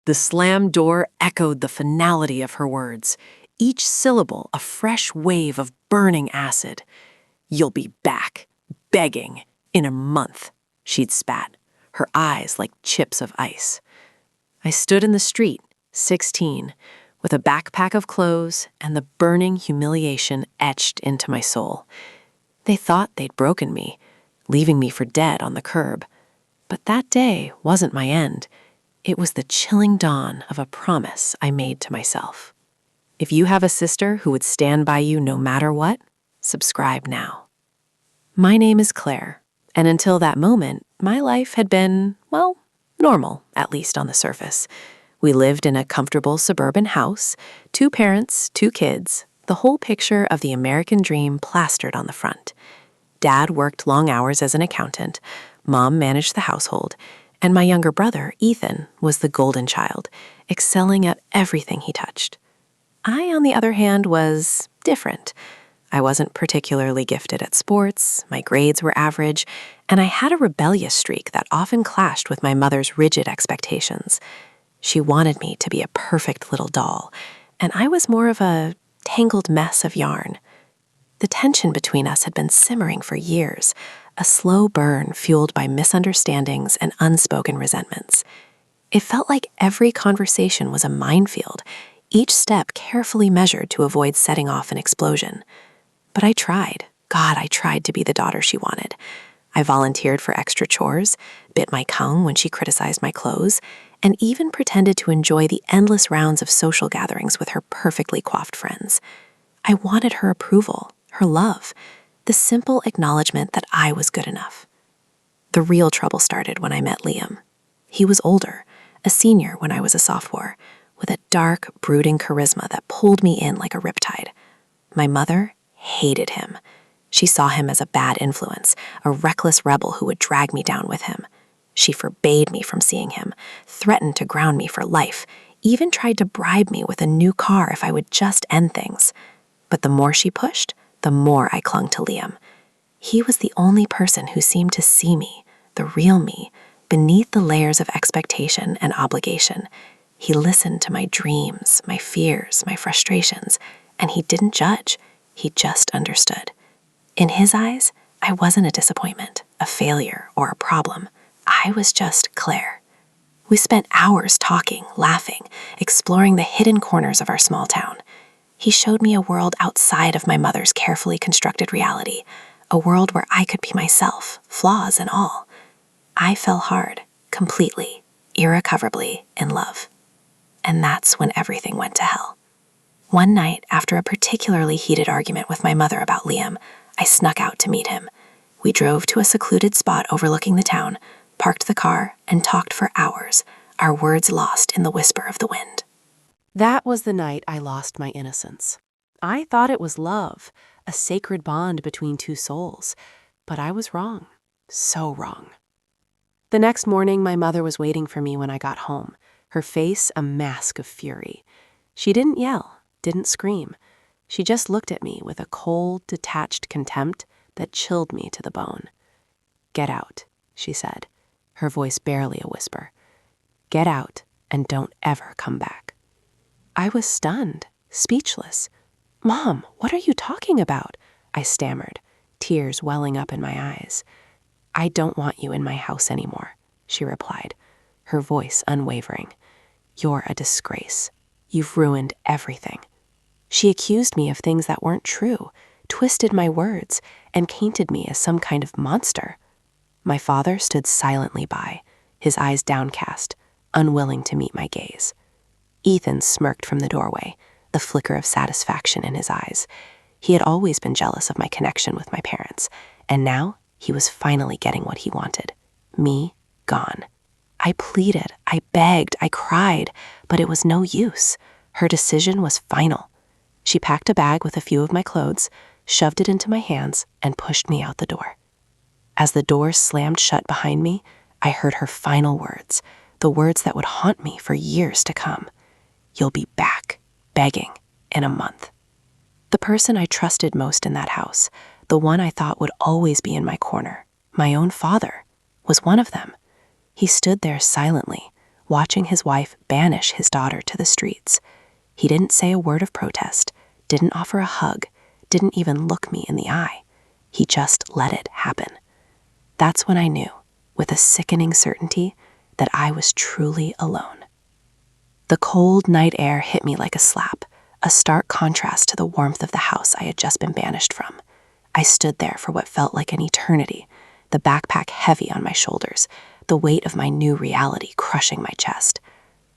The slammed door echoed the finality of her words, each syllable a fresh wave of burning acid. "You'll be back, begging, in a month," she'd spat, her eyes like chips of ice. I stood in the street, 16, with a backpack of clothes and the burning humiliation etched into my soul. They thought they'd broken me, leaving me for dead on the curb. But that day wasn't my end. It was the chilling dawn of a promise I made to myself. If you have a sister who would stand by you no matter what, subscribe now. My name is Claire, and until that moment, my life had been, well, normal, at least on the surface. We lived in a comfortable suburban house, 2 parents, 2 kids, the whole picture of the American dream plastered on the front. Dad worked long hours as an accountant, Mom managed the household, and my younger brother, Ethan, was the golden child, excelling at everything he touched. I, on the other hand, was different. I wasn't particularly gifted at sports, my grades were average, and I had a rebellious streak that often clashed with my mother's rigid expectations. She wanted me to be a perfect little doll, and I was more of a tangled mess of yarn. The tension between us had been simmering for years, a slow burn fueled by misunderstandings and unspoken resentments. It felt like every conversation was a minefield, each step carefully measured to avoid setting off an explosion. But I tried. God, I tried to be the daughter she wanted. I volunteered for extra chores, bit my tongue when she criticized my clothes, and even pretended to enjoy the endless rounds of social gatherings with her perfectly coiffed friends. I wanted her approval, her love, the simple acknowledgement that I was good enough. The real trouble started when I met Liam. He was older, a senior when I was a sophomore, with a dark, brooding charisma that pulled me in like a riptide. My mother hated him. She saw him as a bad influence, a reckless rebel who would drag me down with him. She forbade me from seeing him, threatened to ground me for life, even tried to bribe me with a new car if I would just end things. But the more she pushed, the more I clung to Liam. He was the only person who seemed to see me, the real me, beneath the layers of expectation and obligation. He listened to my dreams, my fears, my frustrations, and he didn't judge. He just understood. In his eyes, I wasn't a disappointment, a failure, or a problem. I was just Claire. We spent hours talking, laughing, exploring the hidden corners of our small town. He showed me a world outside of my mother's carefully constructed reality, a world where I could be myself, flaws and all. I fell hard, completely, irrecoverably in love. And that's when everything went to hell. One night, after a particularly heated argument with my mother about Liam, I snuck out to meet him. We drove to a secluded spot overlooking the town, parked the car, and talked for hours, our words lost in the whisper of the wind. That was the night I lost my innocence. I thought it was love, a sacred bond between 2 souls, but I was wrong, so wrong. The next morning, my mother was waiting for me when I got home, her face a mask of fury. She didn't yell, didn't scream. She just looked at me with a cold, detached contempt that chilled me to the bone. "Get out," she said, her voice barely a whisper. "Get out and don't ever come back." I was stunned, speechless. "Mom, what are you talking about?" I stammered, tears welling up in my eyes. "I don't want you in my house anymore," she replied, her voice unwavering. "You're a disgrace. You've ruined everything." She accused me of things that weren't true, twisted my words, and painted me as some kind of monster. My father stood silently by, his eyes downcast, unwilling to meet my gaze. Ethan smirked from the doorway, the flicker of satisfaction in his eyes. He had always been jealous of my connection with my parents, and now he was finally getting what he wanted. Me gone. I pleaded, I begged, I cried, but it was no use. Her decision was final. She packed a bag with a few of my clothes, shoved it into my hands, and pushed me out the door. As the door slammed shut behind me, I heard her final words, the words that would haunt me for years to come. "You'll be back, begging, in a month." The person I trusted most in that house, the one I thought would always be in my corner, my own father, was one of them. He stood there silently, watching his wife banish his daughter to the streets. He didn't say a word of protest, didn't offer a hug, didn't even look me in the eye. He just let it happen. That's when I knew, with a sickening certainty, that I was truly alone. The cold night air hit me like a slap, a stark contrast to the warmth of the house I had just been banished from. I stood there for what felt like an eternity, the backpack heavy on my shoulders, the weight of my new reality crushing my chest.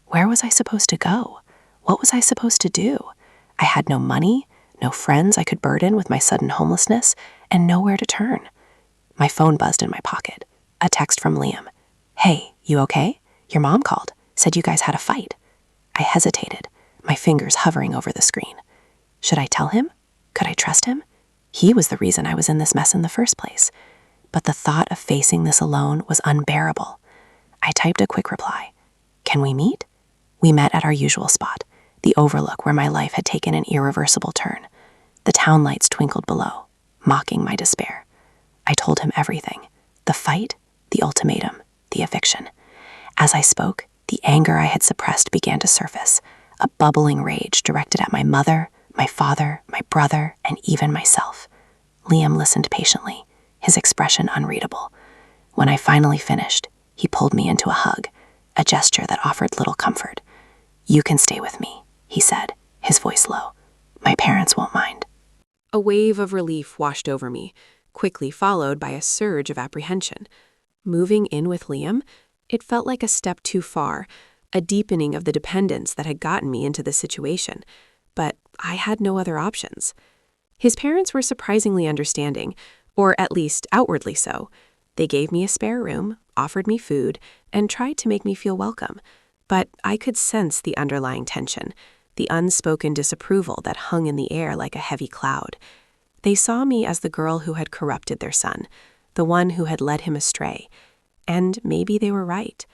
Where was I supposed to go? What was I supposed to do? I had no money, no friends I could burden with my sudden homelessness, and nowhere to turn. My phone buzzed in my pocket. A text from Liam. "Hey, you okay? Your mom called, said you guys had a fight." I hesitated, my fingers hovering over the screen. Should I tell him? Could I trust him? He was the reason I was in this mess in the first place. But the thought of facing this alone was unbearable. I typed a quick reply. "Can we meet?" We met at our usual spot, the overlook where my life had taken an irreversible turn. The town lights twinkled below, mocking my despair. I told him everything: the fight, the ultimatum, the eviction. As I spoke, the anger I had suppressed began to surface, a bubbling rage directed at my mother, my father, my brother, and even myself. Liam listened patiently, his expression unreadable. When I finally finished, he pulled me into a hug, a gesture that offered little comfort. "You can stay with me," he said, his voice low. "My parents won't mind." A wave of relief washed over me, quickly followed by a surge of apprehension. Moving in with Liam, it felt like a step too far, a deepening of the dependence that had gotten me into this situation. But I had no other options. His parents were surprisingly understanding, or at least outwardly so. They gave me a spare room, offered me food, and tried to make me feel welcome. But I could sense the underlying tension, the unspoken disapproval that hung in the air like a heavy cloud. They saw me as the girl who had corrupted their son, the one who had led him astray. And maybe they were right.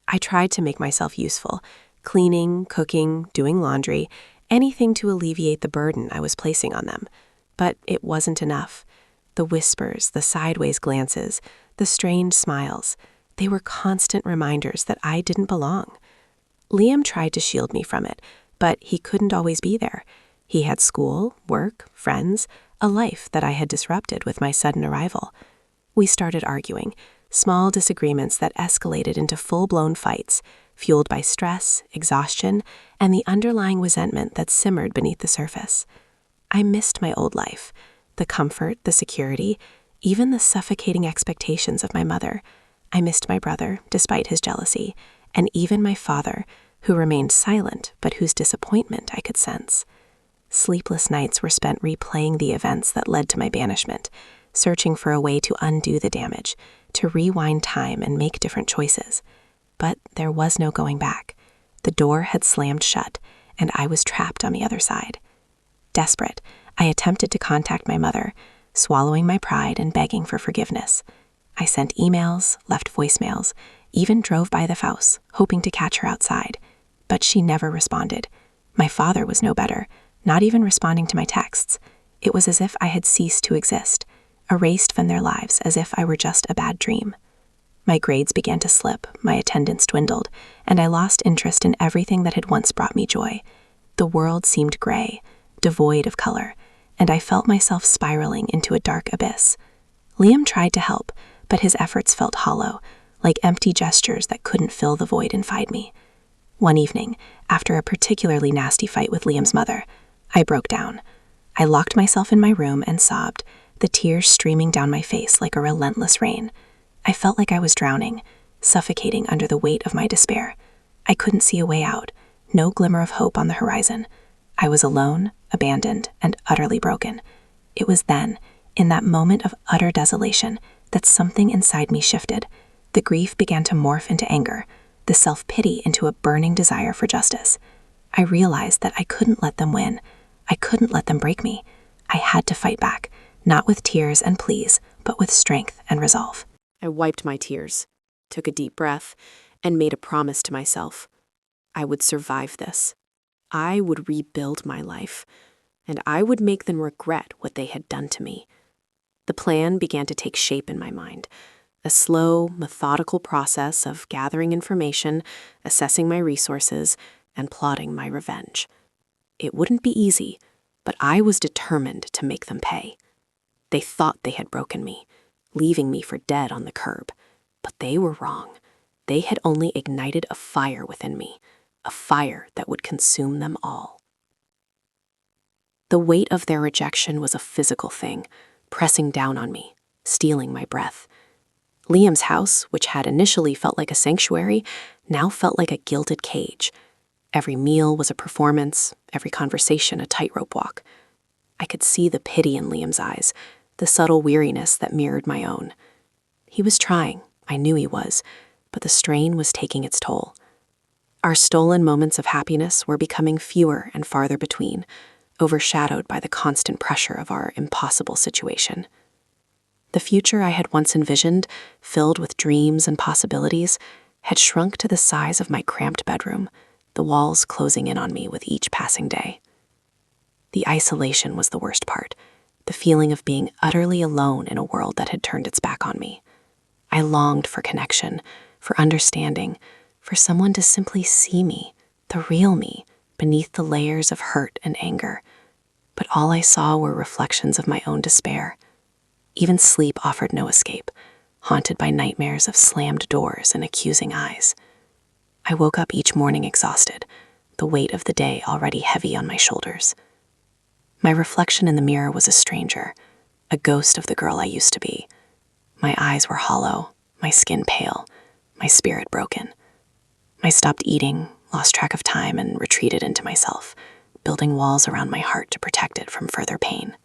I tried to make myself useful, cleaning, cooking, doing laundry, anything to alleviate the burden I was placing on them. But it wasn't enough. The whispers, the sideways glances, the strained smiles, they were constant reminders that I didn't belong. Liam tried to shield me from it, but he couldn't always be there. He had school, work, friends, a life that I had disrupted with my sudden arrival. We started arguing, small disagreements that escalated into full-blown fights, fueled by stress, exhaustion, and the underlying resentment that simmered beneath the surface. I missed my old life, the comfort, the security, even the suffocating expectations of my mother. I missed my brother, despite his jealousy, and even my father, who remained silent but whose disappointment I could sense. Sleepless nights were spent replaying the events that led to my banishment, searching for a way to undo the damage, to rewind time and make different choices. But there was no going back. The door had slammed shut, and I was trapped on the other side. Desperate, I attempted to contact my mother, swallowing my pride and begging for forgiveness. I sent emails, left voicemails, even drove by the house, hoping to catch her outside. But she never responded. My father was no better, not even responding to my texts. It was as if I had ceased to exist, erased from their lives as if I were just a bad dream. My grades began to slip, my attendance dwindled, and I lost interest in everything that had once brought me joy. The world seemed gray, devoid of color, and I felt myself spiraling into a dark abyss. Liam tried to help, but his efforts felt hollow, like empty gestures that couldn't fill the void inside me. One evening, after a particularly nasty fight with Liam's mother, I broke down. I locked myself in my room and sobbed, the tears streaming down my face like a relentless rain. I felt like I was drowning, suffocating under the weight of my despair. I couldn't see a way out, no glimmer of hope on the horizon. I was alone, abandoned, and utterly broken. It was then, in that moment of utter desolation, that something inside me shifted. The grief began to morph into anger, the self-pity into a burning desire for justice. I realized that I couldn't let them win. I couldn't let them break me. I had to fight back, not with tears and pleas, but with strength and resolve. I wiped my tears, took a deep breath, and made a promise to myself. I would survive this. I would rebuild my life, and I would make them regret what they had done to me. The plan began to take shape in my mind, a slow, methodical process of gathering information, assessing my resources, and plotting my revenge. It wouldn't be easy, but I was determined to make them pay. They thought they had broken me, leaving me for dead on the curb. But they were wrong. They had only ignited a fire within me, a fire that would consume them all. The weight of their rejection was a physical thing, pressing down on me, stealing my breath. Liam's house, which had initially felt like a sanctuary, now felt like a gilded cage. Every meal was a performance, every conversation a tightrope walk. I could see the pity in Liam's eyes, the subtle weariness that mirrored my own. He was trying, I knew he was, but the strain was taking its toll. Our stolen moments of happiness were becoming fewer and farther between, overshadowed by the constant pressure of our impossible situation. The future I had once envisioned, filled with dreams and possibilities, had shrunk to the size of my cramped bedroom, the walls closing in on me with each passing day. The isolation was the worst part, the feeling of being utterly alone in a world that had turned its back on me. I longed for connection, for understanding, for someone to simply see me, the real me, beneath the layers of hurt and anger. But all I saw were reflections of my own despair. Even sleep offered no escape, haunted by nightmares of slammed doors and accusing eyes. I woke up each morning exhausted, the weight of the day already heavy on my shoulders. My reflection in the mirror was a stranger, a ghost of the girl I used to be. My eyes were hollow, my skin pale, my spirit broken. I stopped eating, lost track of time, and retreated into myself, building walls around my heart to protect it from further pain.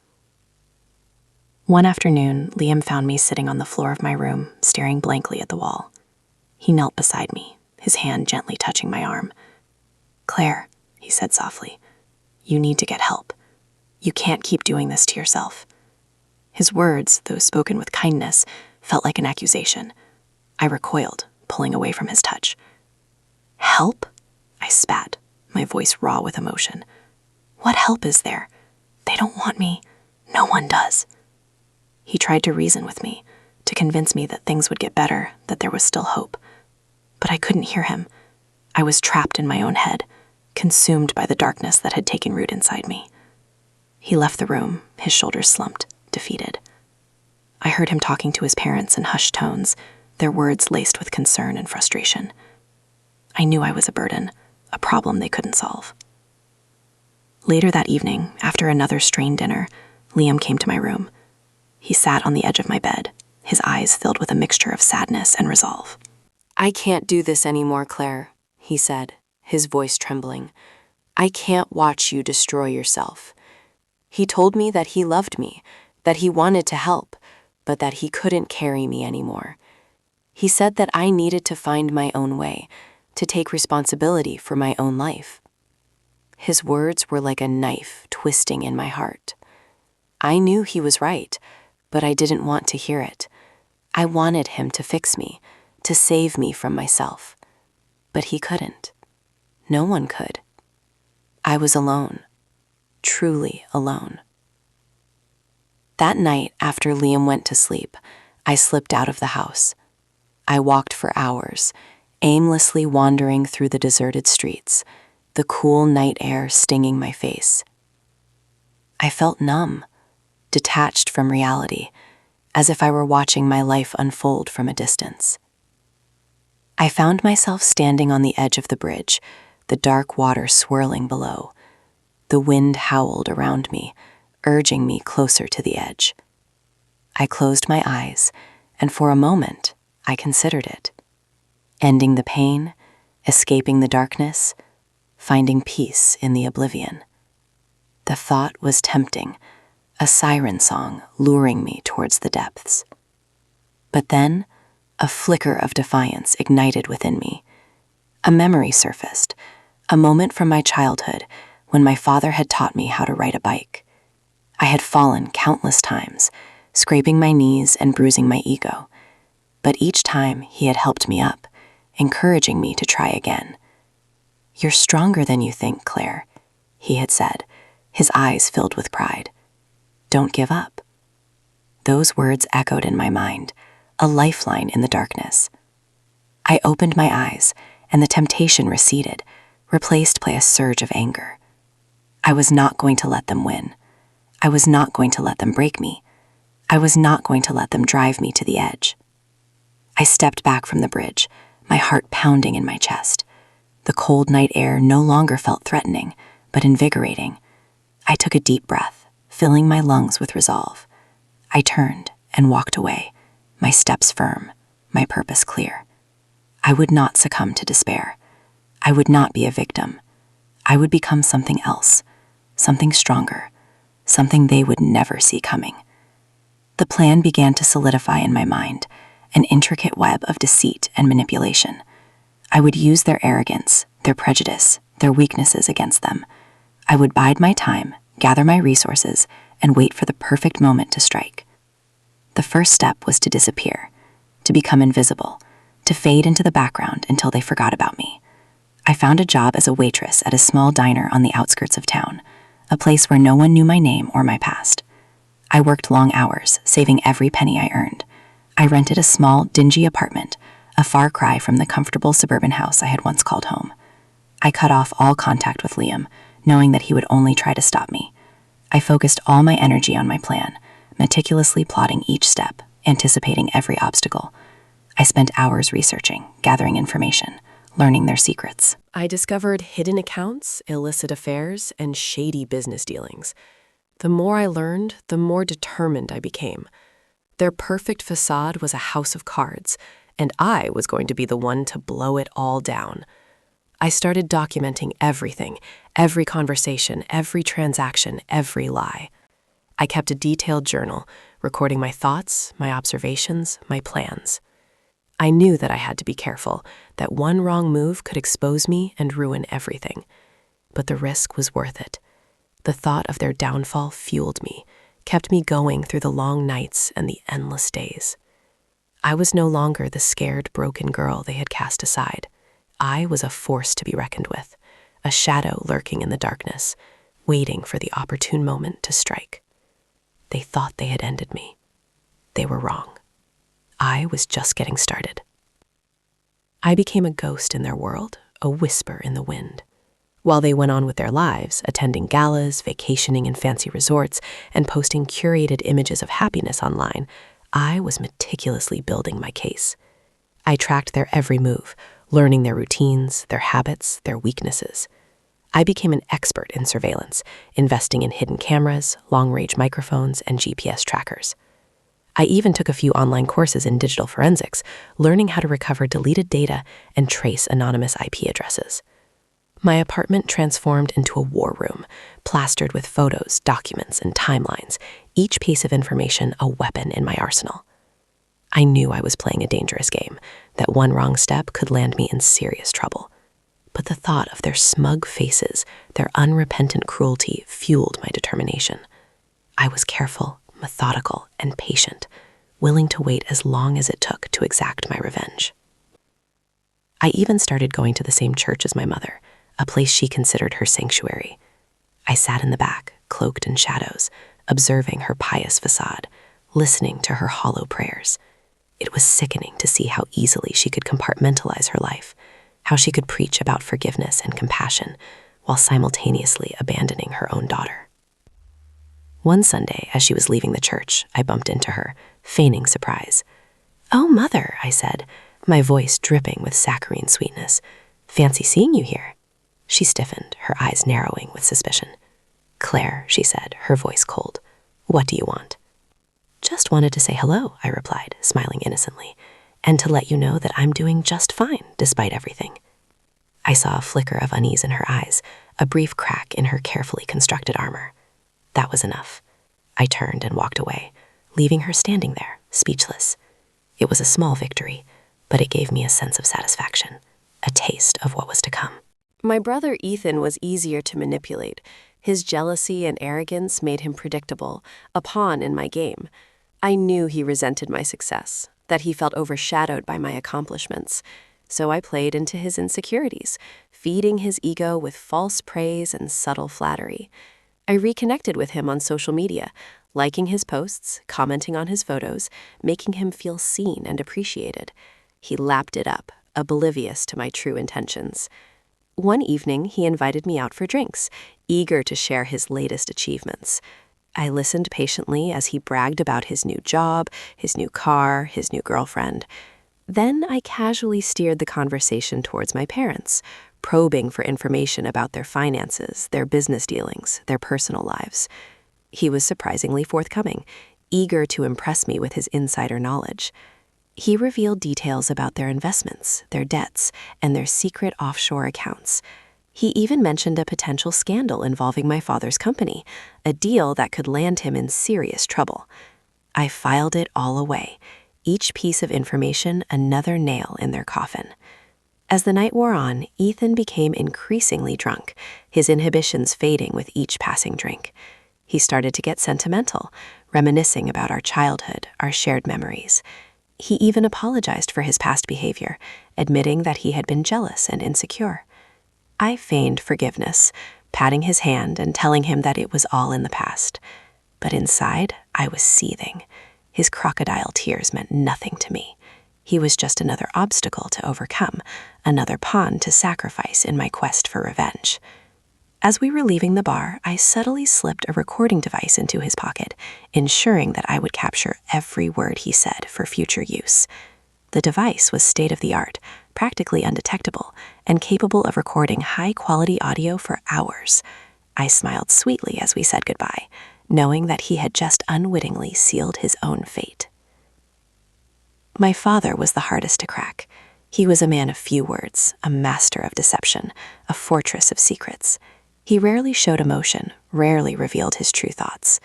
One afternoon, Liam found me sitting on the floor of my room, staring blankly at the wall. He knelt beside me, his hand gently touching my arm. "Claire," he said softly, "you need to get help. You can't keep doing this to yourself." His words, though spoken with kindness, felt like an accusation. I recoiled, pulling away from his touch. "Help?" I spat, my voice raw with emotion. "What help is there? They don't want me. No one does." He tried to reason with me, to convince me that things would get better, that there was still hope. But I couldn't hear him. I was trapped in my own head, consumed by the darkness that had taken root inside me. He left the room, his shoulders slumped, defeated. I heard him talking to his parents in hushed tones, their words laced with concern and frustration. I knew I was a burden, a problem they couldn't solve. Later that evening, after another strained dinner, Liam came to my room. He sat on the edge of my bed, his eyes filled with a mixture of sadness and resolve. "I can't do this anymore, Claire," he said, his voice trembling. "I can't watch you destroy yourself." He told me that he loved me, that he wanted to help, but that he couldn't carry me anymore. He said that I needed to find my own way, to take responsibility for my own life. His words were like a knife twisting in my heart. I knew he was right, but I didn't want to hear it. I wanted him to fix me, to save me from myself. But he couldn't. No one could. I was alone, truly alone. That night, after Liam went to sleep, I slipped out of the house. I walked for hours, aimlessly wandering through the deserted streets, the cool night air stinging my face. I felt numb, detached from reality, as if I were watching my life unfold from a distance. I found myself standing on the edge of the bridge, the dark water swirling below. The wind howled around me, urging me closer to the edge. I closed my eyes, and for a moment, I considered it. Ending the pain, escaping the darkness, finding peace in the oblivion. The thought was tempting, a siren song luring me towards the depths. But then, a flicker of defiance ignited within me. A memory surfaced, a moment from my childhood when my father had taught me how to ride a bike. I had fallen countless times, scraping my knees and bruising my ego. But each time he had helped me up, encouraging me to try again. "You're stronger than you think, Claire," he had said, his eyes filled with pride. "Don't give up." Those words echoed in my mind, a lifeline in the darkness. I opened my eyes, and the temptation receded, replaced by a surge of anger. I was not going to let them win. I was not going to let them break me. I was not going to let them drive me to the edge. I stepped back from the bridge, my heart pounding in my chest. The cold night air no longer felt threatening, but invigorating. I took a deep breath, filling my lungs with resolve. I turned and walked away, my steps firm, my purpose clear. I would not succumb to despair. I would not be a victim. I would become something else, something stronger, something they would never see coming. The plan began to solidify in my mind, an intricate web of deceit and manipulation. I would use their arrogance, their prejudice, their weaknesses against them. I would bide my time, gather my resources, and wait for the perfect moment to strike. The first step was to disappear, to become invisible, to fade into the background until they forgot about me. I found a job as a waitress at a small diner on the outskirts of town, a place where no one knew my name or my past. I worked long hours, saving every penny I earned. I rented a small, dingy apartment, a far cry from the comfortable suburban house I had once called home. I cut off all contact with Liam, knowing that he would only try to stop me. I focused all my energy on my plan, meticulously plotting each step, anticipating every obstacle. I spent hours researching, gathering information, learning their secrets. I discovered hidden accounts, illicit affairs, and shady business dealings. The more I learned, the more determined I became. Their perfect facade was a house of cards, and I was going to be the one to blow it all down. I started documenting everything, every conversation, every transaction, every lie. I kept a detailed journal, recording my thoughts, my observations, my plans. I knew that I had to be careful, that one wrong move could expose me and ruin everything. But the risk was worth it. The thought of their downfall fueled me, kept me going through the long nights and the endless days. I was no longer the scared, broken girl they had cast aside. I was a force to be reckoned with, a shadow lurking in the darkness, waiting for the opportune moment to strike. They thought they had ended me. They were wrong. I was just getting started. I became a ghost in their world, a whisper in the wind. While they went on with their lives, attending galas, vacationing in fancy resorts, and posting curated images of happiness online, I was meticulously building my case. I tracked their every move, learning their routines, their habits, their weaknesses. I became an expert in surveillance, investing in hidden cameras, long-range microphones, and GPS trackers. I even took a few online courses in digital forensics, learning how to recover deleted data and trace anonymous IP addresses. My apartment transformed into a war room, plastered with photos, documents, and timelines, each piece of information a weapon in my arsenal. I knew I was playing a dangerous game, that one wrong step could land me in serious trouble. But the thought of their smug faces, their unrepentant cruelty, fueled my determination. I was careful, methodical, and patient, willing to wait as long as it took to exact my revenge. I even started going to the same church as my mother, a place she considered her sanctuary. I sat in the back, cloaked in shadows, observing her pious facade, listening to her hollow prayers. It was sickening to see how easily she could compartmentalize her life, how she could preach about forgiveness and compassion while simultaneously abandoning her own daughter. One Sunday, as she was leaving the church, I bumped into her, feigning surprise. "Oh, Mother," I said, my voice dripping with saccharine sweetness. "Fancy seeing you here." She stiffened, her eyes narrowing with suspicion. "Claire," she said, her voice cold. "What do you want?" "Just wanted to say hello," I replied, smiling innocently, "and to let you know that I'm doing just fine, despite everything." I saw a flicker of unease in her eyes, a brief crack in her carefully constructed armor. That was enough. I turned and walked away, leaving her standing there, speechless. It was a small victory, but it gave me a sense of satisfaction, a taste of what was to come. My brother Ethan was easier to manipulate. His jealousy and arrogance made him predictable, a pawn in my game. I knew he resented my success, that he felt overshadowed by my accomplishments. So I played into his insecurities, feeding his ego with false praise and subtle flattery. I reconnected with him on social media, liking his posts, commenting on his photos, making him feel seen and appreciated. He lapped it up, oblivious to my true intentions. One evening, he invited me out for drinks, eager to share his latest achievements. I listened patiently as he bragged about his new job, his new car, his new girlfriend. Then I casually steered the conversation towards my parents, probing for information about their finances, their business dealings, their personal lives. He was surprisingly forthcoming, eager to impress me with his insider knowledge. He revealed details about their investments, their debts, and their secret offshore accounts. He even mentioned a potential scandal involving my father's company, a deal that could land him in serious trouble. I filed it all away, each piece of information another nail in their coffin. As the night wore on, Ethan became increasingly drunk, his inhibitions fading with each passing drink. He started to get sentimental, reminiscing about our childhood, our shared memories. He even apologized for his past behavior, admitting that he had been jealous and insecure. I feigned forgiveness, patting his hand and telling him that it was all in the past. But inside, I was seething. His crocodile tears meant nothing to me. He was just another obstacle to overcome, another pawn to sacrifice in my quest for revenge. As we were leaving the bar, I subtly slipped a recording device into his pocket, ensuring that I would capture every word he said for future use. The device was state-of-the-art, practically undetectable, and capable of recording high-quality audio for hours. I smiled sweetly as we said goodbye, knowing that he had just unwittingly sealed his own fate. My father was the hardest to crack. He was a man of few words, a master of deception, a fortress of secrets. He rarely showed emotion, rarely revealed his true thoughts.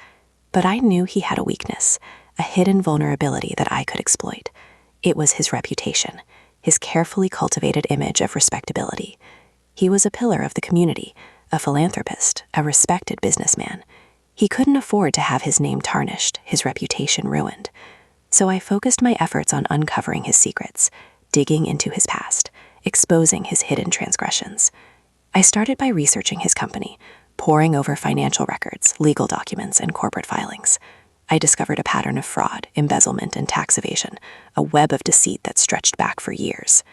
But I knew he had a weakness, a hidden vulnerability that I could exploit. It was his reputation, his carefully cultivated image of respectability. He was a pillar of the community, a philanthropist, a respected businessman. He couldn't afford to have his name tarnished, his reputation ruined. So I focused my efforts on uncovering his secrets, digging into his past, exposing his hidden transgressions. I started by researching his company, poring over financial records, legal documents, and corporate filings. I discovered a pattern of fraud, embezzlement, and tax evasion, a web of deceit that stretched back for years.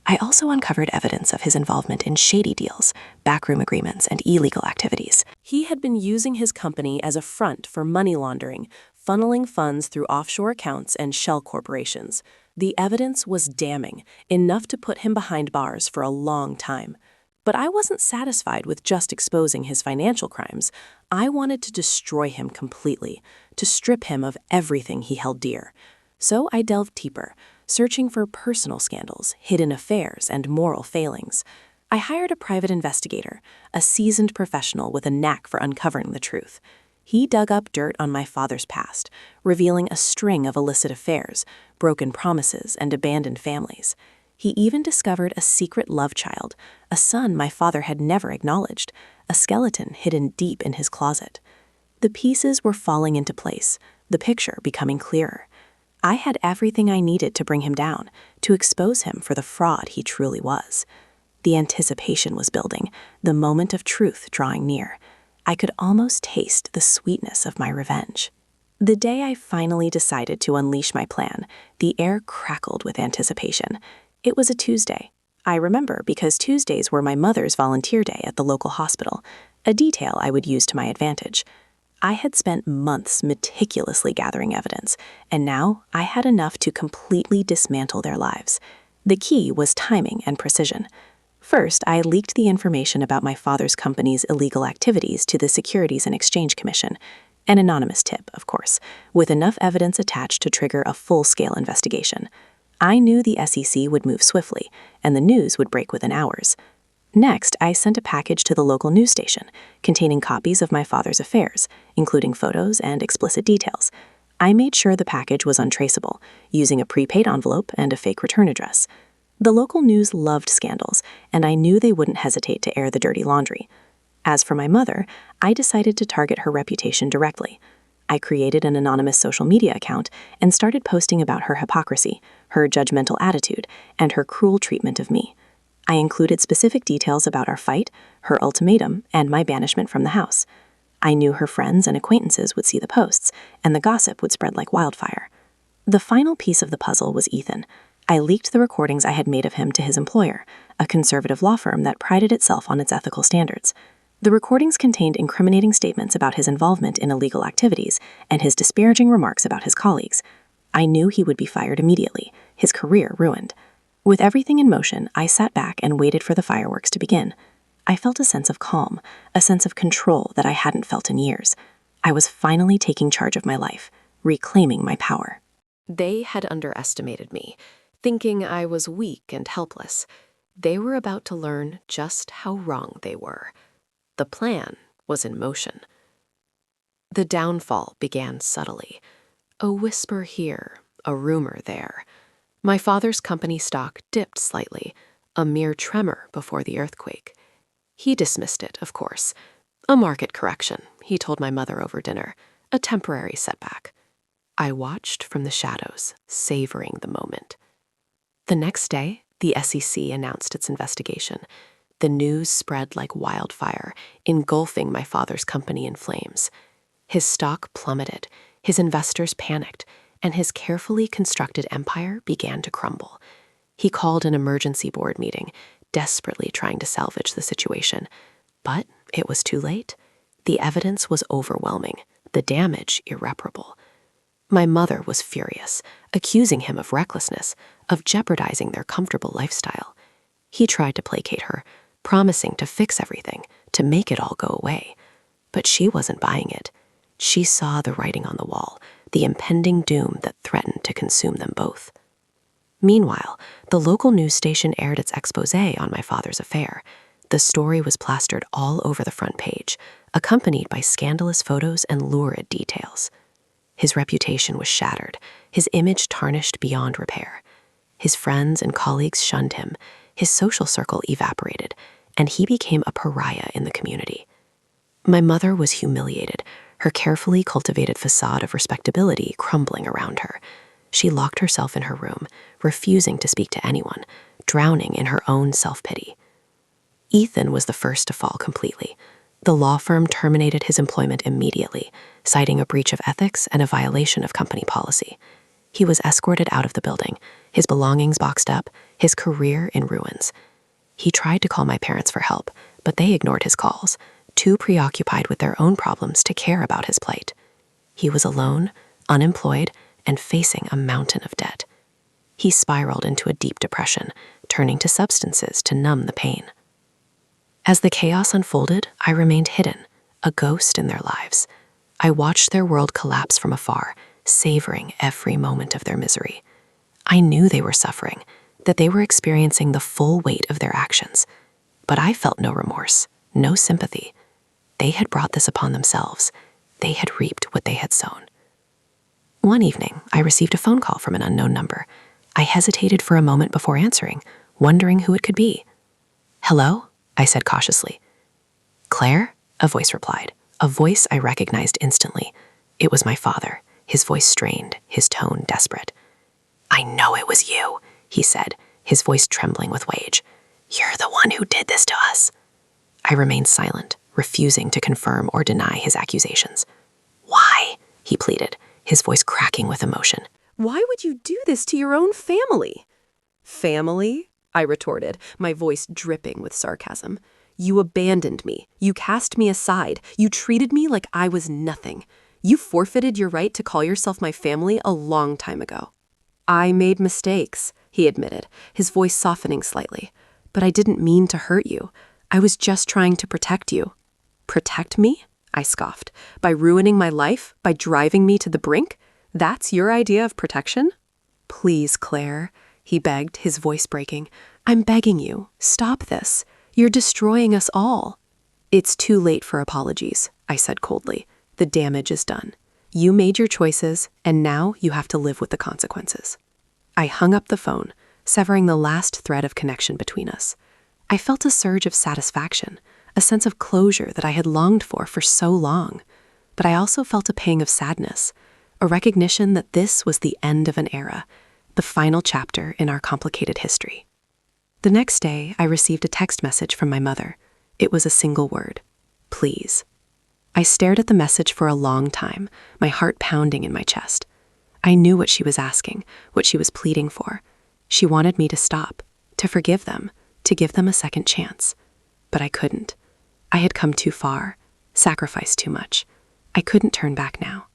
I also uncovered evidence of his involvement in shady deals, backroom agreements, and illegal activities. He had been using his company as a front for money laundering, funneling funds through offshore accounts and shell corporations. The evidence was damning, enough to put him behind bars for a long time. But I wasn't satisfied with just exposing his financial crimes. I wanted to destroy him completely, to strip him of everything he held dear. So I delved deeper, searching for personal scandals, hidden affairs, and moral failings. I hired a private investigator, a seasoned professional with a knack for uncovering the truth. He dug up dirt on my father's past, revealing a string of illicit affairs, broken promises, and abandoned families. He even discovered a secret love child, a son my father had never acknowledged, a skeleton hidden deep in his closet. The pieces were falling into place, the picture becoming clearer. I had everything I needed to bring him down, to expose him for the fraud he truly was. The anticipation was building, the moment of truth drawing near. I could almost taste the sweetness of my revenge. The day I finally decided to unleash my plan, the air crackled with anticipation. It was a Tuesday. I remember because Tuesdays were my mother's volunteer day at the local hospital, a detail I would use to my advantage. I had spent months meticulously gathering evidence, and now I had enough to completely dismantle their lives. The key was timing and precision. First, I leaked the information about my father's company's illegal activities to the Securities and Exchange Commission, an anonymous tip, of course, with enough evidence attached to trigger a full-scale investigation. I knew the SEC would move swiftly, and the news would break within hours. Next, I sent a package to the local news station containing copies of my father's affairs, including photos and explicit details. I made sure the package was untraceable, using a prepaid envelope and a fake return address. The local news loved scandals, and I knew they wouldn't hesitate to air the dirty laundry. As for my mother, I decided to target her reputation directly. I created an anonymous social media account and started posting about her hypocrisy, her judgmental attitude, and her cruel treatment of me. I included specific details about our fight, her ultimatum, and my banishment from the house. I knew her friends and acquaintances would see the posts, and the gossip would spread like wildfire. The final piece of the puzzle was Ethan. I leaked the recordings I had made of him to his employer, a conservative law firm that prided itself on its ethical standards. The recordings contained incriminating statements about his involvement in illegal activities and his disparaging remarks about his colleagues. I knew he would be fired immediately, his career ruined. With everything in motion, I sat back and waited for the fireworks to begin. I felt a sense of calm, a sense of control that I hadn't felt in years. I was finally taking charge of my life, reclaiming my power. They had underestimated me, thinking I was weak and helpless. They were about to learn just how wrong they were. The plan was in motion. The downfall began subtly. A whisper here, a rumor there. My father's company stock dipped slightly, a mere tremor before the earthquake. He dismissed it, of course. A market correction, he told my mother over dinner. A temporary setback. I watched from the shadows, savoring the moment. The next day, the SEC announced its investigation. The news spread like wildfire, engulfing my father's company in flames. His stock plummeted, his investors panicked, and his carefully constructed empire began to crumble. He called an emergency board meeting, desperately trying to salvage the situation. But it was too late. The evidence was overwhelming, the damage irreparable. My mother was furious, accusing him of recklessness, of jeopardizing their comfortable lifestyle. He tried to placate her, promising to fix everything, to make it all go away. But she wasn't buying it. She saw the writing on the wall, the impending doom that threatened to consume them both. Meanwhile, the local news station aired its exposé on my father's affair. The story was plastered all over the front page, accompanied by scandalous photos and lurid details. His reputation was shattered, his image tarnished beyond repair. His friends and colleagues shunned him, his social circle evaporated, and he became a pariah in the community. My mother was humiliated, her carefully cultivated facade of respectability crumbling around her. She locked herself in her room, refusing to speak to anyone, drowning in her own self-pity. Ethan was the first to fall completely. The law firm terminated his employment immediately, citing a breach of ethics and a violation of company policy. He was escorted out of the building, his belongings boxed up, his career in ruins. He tried to call my parents for help, but they ignored his calls, too preoccupied with their own problems to care about his plight. He was alone, unemployed, and facing a mountain of debt. He spiraled into a deep depression, turning to substances to numb the pain. As the chaos unfolded, I remained hidden, a ghost in their lives. I watched their world collapse from afar, savoring every moment of their misery. I knew they were suffering, that they were experiencing the full weight of their actions. But I felt no remorse, no sympathy. They had brought this upon themselves. They had reaped what they had sown. One evening, I received a phone call from an unknown number. I hesitated for a moment before answering, wondering who it could be. "Hello?" I said cautiously. "Claire?" a voice replied, a voice I recognized instantly. It was my father, his voice strained, his tone desperate. "I know it was you," he said, his voice trembling with rage. "You're the one who did this to us." I remained silent, refusing to confirm or deny his accusations. "Why?" he pleaded, his voice cracking with emotion. Why would you do this to your own family? Family? I retorted, my voice dripping with sarcasm. You abandoned me. You cast me aside. You treated me like I was nothing. You forfeited your right to call yourself my family a long time ago. I made mistakes, he admitted, his voice softening slightly. But I didn't mean to hurt you. I was just trying to protect you. Protect me? I scoffed. By ruining my life? By driving me to the brink? That's your idea of protection? Please, Claire, he begged, his voice breaking. I'm begging you. Stop this. You're destroying us all. It's too late for apologies, I said coldly. The damage is done. You made your choices, and now you have to live with the consequences. I hung up the phone, severing the last thread of connection between us. I felt a surge of satisfaction, a sense of closure that I had longed for so long. But I also felt a pang of sadness, a recognition that this was the end of an era, the final chapter in our complicated history. The next day, I received a text message from my mother. It was a single word. Please. I stared at the message for a long time, my heart pounding in my chest. I knew what she was asking, what she was pleading for. She wanted me to stop, to forgive them, to give them a second chance. But I couldn't. I had come too far, sacrificed too much. I couldn't turn back now.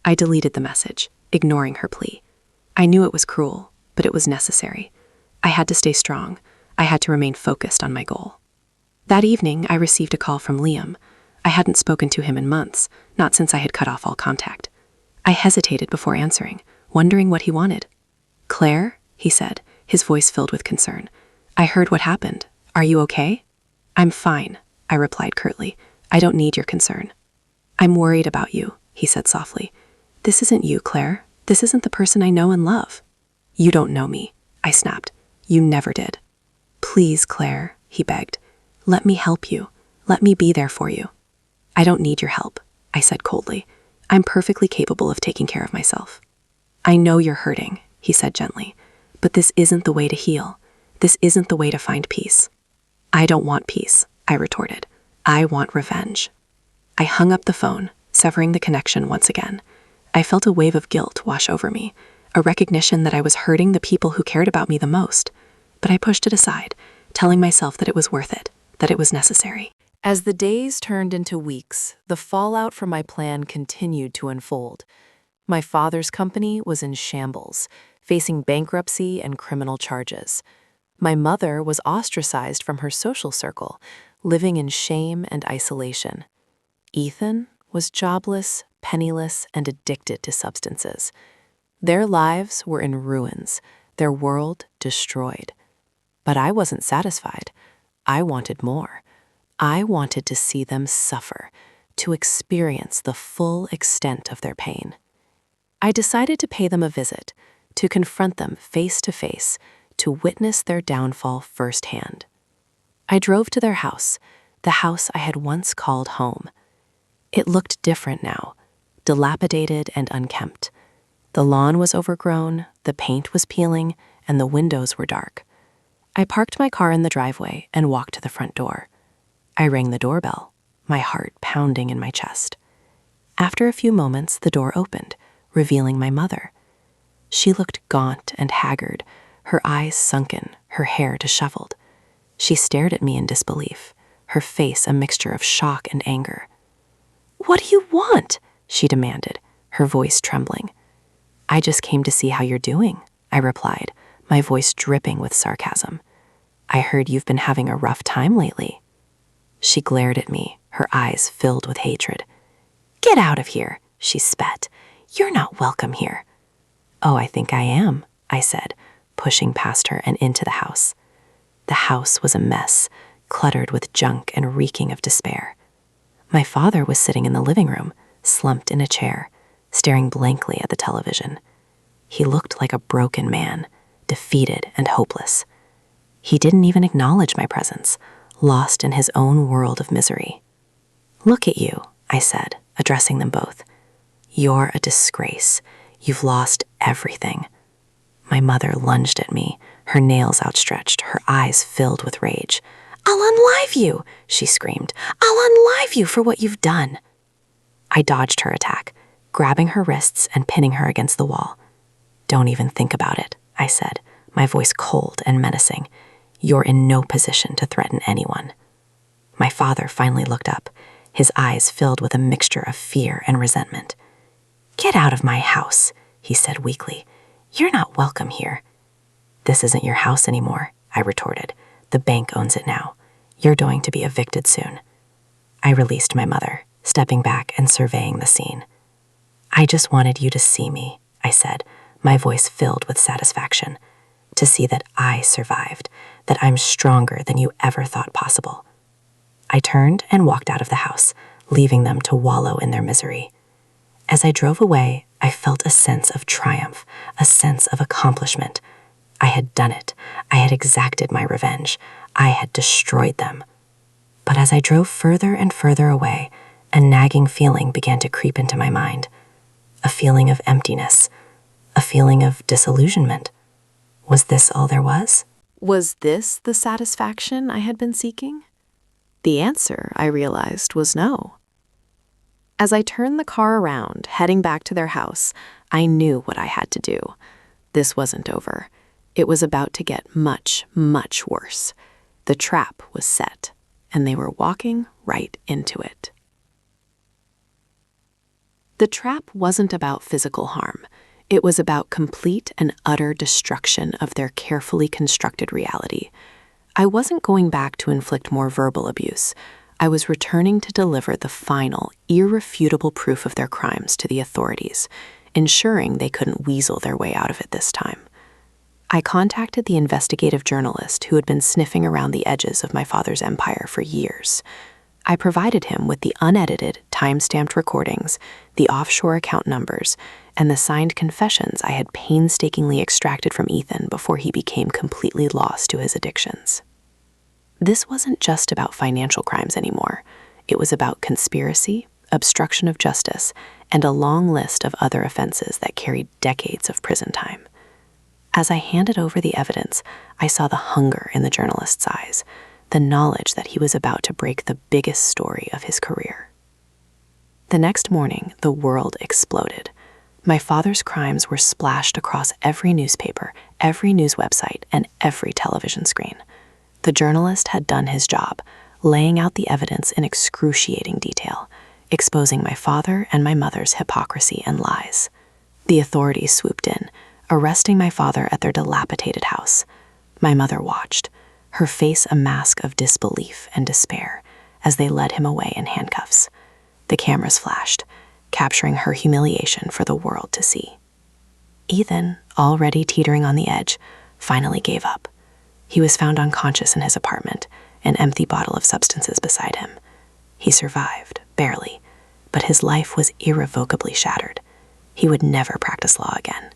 I deleted the message, ignoring her plea. I knew it was cruel, but it was necessary. I had to stay strong. I had to remain focused on my goal. That evening, I received a call from Liam. I hadn't spoken to him in months, not since I had cut off all contact. I hesitated before answering, wondering what he wanted. "Claire," he said, his voice filled with concern. "I heard what happened. Are you okay?" "I'm fine," I replied curtly. "I don't need your concern." "I'm worried about you," he said softly. "This isn't you, Claire. This isn't the person I know and love." "You don't know me," I snapped. "You never did." "Please, Claire," he begged. "Let me help you. Let me be there for you." "I don't need your help," I said coldly. "I'm perfectly capable of taking care of myself." "I know you're hurting," he said gently, "but this isn't the way to heal. This isn't the way to find peace." "I don't want peace," I retorted. "I want revenge." I hung up the phone, severing the connection once again. I felt a wave of guilt wash over me, a recognition that I was hurting the people who cared about me the most. But I pushed it aside, telling myself that it was worth it, that it was necessary. As the days turned into weeks, the fallout from my plan continued to unfold. My father's company was in shambles, facing bankruptcy and criminal charges. My mother was ostracized from her social circle, living in shame and isolation. Ethan was jobless, penniless, and addicted to substances. Their lives were in ruins, their world destroyed. But I wasn't satisfied. I wanted more. I wanted to see them suffer, to experience the full extent of their pain. I decided to pay them a visit, to confront them face to face, to witness their downfall firsthand. I drove to their house, the house I had once called home. It looked different now, dilapidated and unkempt. The lawn was overgrown, the paint was peeling, and the windows were dark. I parked my car in the driveway and walked to the front door. I rang the doorbell, my heart pounding in my chest. After a few moments, the door opened, revealing my mother. She looked gaunt and haggard, her eyes sunken, her hair disheveled. She stared at me in disbelief, her face a mixture of shock and anger. "What do you want?" she demanded, her voice trembling. "I just came to see how you're doing," I replied, my voice dripping with sarcasm. "I heard you've been having a rough time lately." She glared at me, her eyes filled with hatred. "Get out of here," she spat. "You're not welcome here." "Oh, I think I am," I said, pushing past her and into the house. The house was a mess, cluttered with junk and reeking of despair. My father was sitting in the living room, slumped in a chair, staring blankly at the television. He looked like a broken man, defeated and hopeless. He didn't even acknowledge my presence, lost in his own world of misery. "Look at you," I said, addressing them both. "You're a disgrace. You've lost everything." My mother lunged at me, her nails outstretched, her eyes filled with rage. "I'll unlive you," she screamed. "I'll unlive you for what you've done." I dodged her attack, grabbing her wrists and pinning her against the wall. "Don't even think about it," I said, my voice cold and menacing. "You're in no position to threaten anyone." My father finally looked up, his eyes filled with a mixture of fear and resentment. "Get out of my house," he said weakly. "You're not welcome here." "This isn't your house anymore," I retorted. "The bank owns it now. You're going to be evicted soon." I released my mother, stepping back and surveying the scene. "I just wanted you to see me," I said, my voice filled with satisfaction. "To see that I survived, that I'm stronger than you ever thought possible." I turned and walked out of the house, leaving them to wallow in their misery. As I drove away, I felt a sense of triumph, a sense of accomplishment. I had done it. I had exacted my revenge. I had destroyed them. But as I drove further and further away, a nagging feeling began to creep into my mind. A feeling of emptiness, a feeling of disillusionment. Was this all there was? Was this the satisfaction I had been seeking? The answer, I realized, was no. As I turned the car around, heading back to their house, I knew what I had to do. This wasn't over. It was about to get much, much worse. The trap was set, and they were walking right into it. The trap wasn't about physical harm. It was about complete and utter destruction of their carefully constructed reality. I wasn't going back to inflict more verbal abuse. I was returning to deliver the final, irrefutable proof of their crimes to the authorities, ensuring they couldn't weasel their way out of it this time. I contacted the investigative journalist who had been sniffing around the edges of my father's empire for years. I provided him with the unedited, time-stamped recordings, the offshore account numbers, and the signed confessions I had painstakingly extracted from Ethan before he became completely lost to his addictions. This wasn't just about financial crimes anymore. It was about conspiracy, obstruction of justice, and a long list of other offenses that carried decades of prison time. As I handed over the evidence, I saw the hunger in the journalist's eyes, the knowledge that he was about to break the biggest story of his career. The next morning, the world exploded. My father's crimes were splashed across every newspaper, every news website, and every television screen. The journalist had done his job, laying out the evidence in excruciating detail, exposing my father and my mother's hypocrisy and lies. The authorities swooped in, arresting my father at their dilapidated house. My mother watched, her face a mask of disbelief and despair, as they led him away in handcuffs. The cameras flashed, capturing her humiliation for the world to see. Ethan, already teetering on the edge, finally gave up. He was found unconscious in his apartment, an empty bottle of substances beside him. He survived, barely, but his life was irrevocably shattered. He would never practice law again.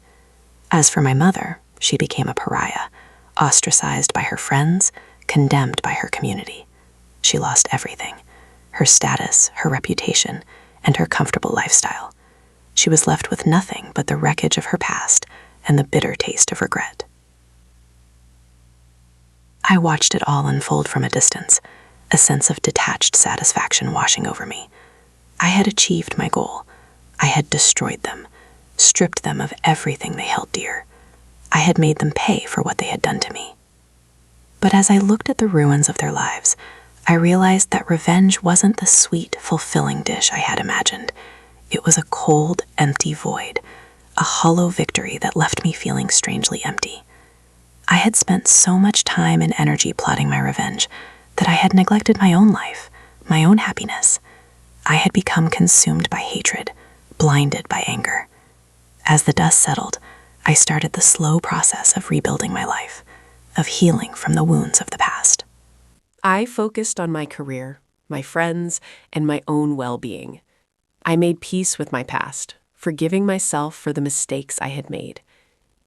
As for my mother, she became a pariah, ostracized by her friends, condemned by her community. She lost everything: her status, her reputation, and her comfortable lifestyle. She was left with nothing but the wreckage of her past and the bitter taste of regret. I watched it all unfold from a distance, a sense of detached satisfaction washing over me. I had achieved my goal. I had destroyed them, stripped them of everything they held dear. I had made them pay for what they had done to me. But as I looked at the ruins of their lives, I realized that revenge wasn't the sweet, fulfilling dish I had imagined. It was a cold, empty void, a hollow victory that left me feeling strangely empty. I had spent so much time and energy plotting my revenge that I had neglected my own life, my own happiness. I had become consumed by hatred, blinded by anger. As the dust settled, I started the slow process of rebuilding my life, of healing from the wounds of the past. I focused on my career, my friends, and my own well-being. I made peace with my past, forgiving myself for the mistakes I had made.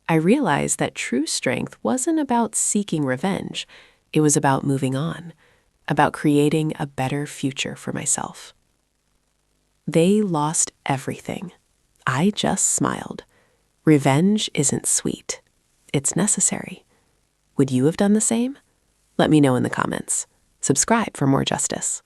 I realized that true strength wasn't about seeking revenge. It was about moving on, about creating a better future for myself. They lost everything. I just smiled. Revenge isn't sweet. It's necessary. Would you have done the same? Let me know in the comments. Subscribe for more justice.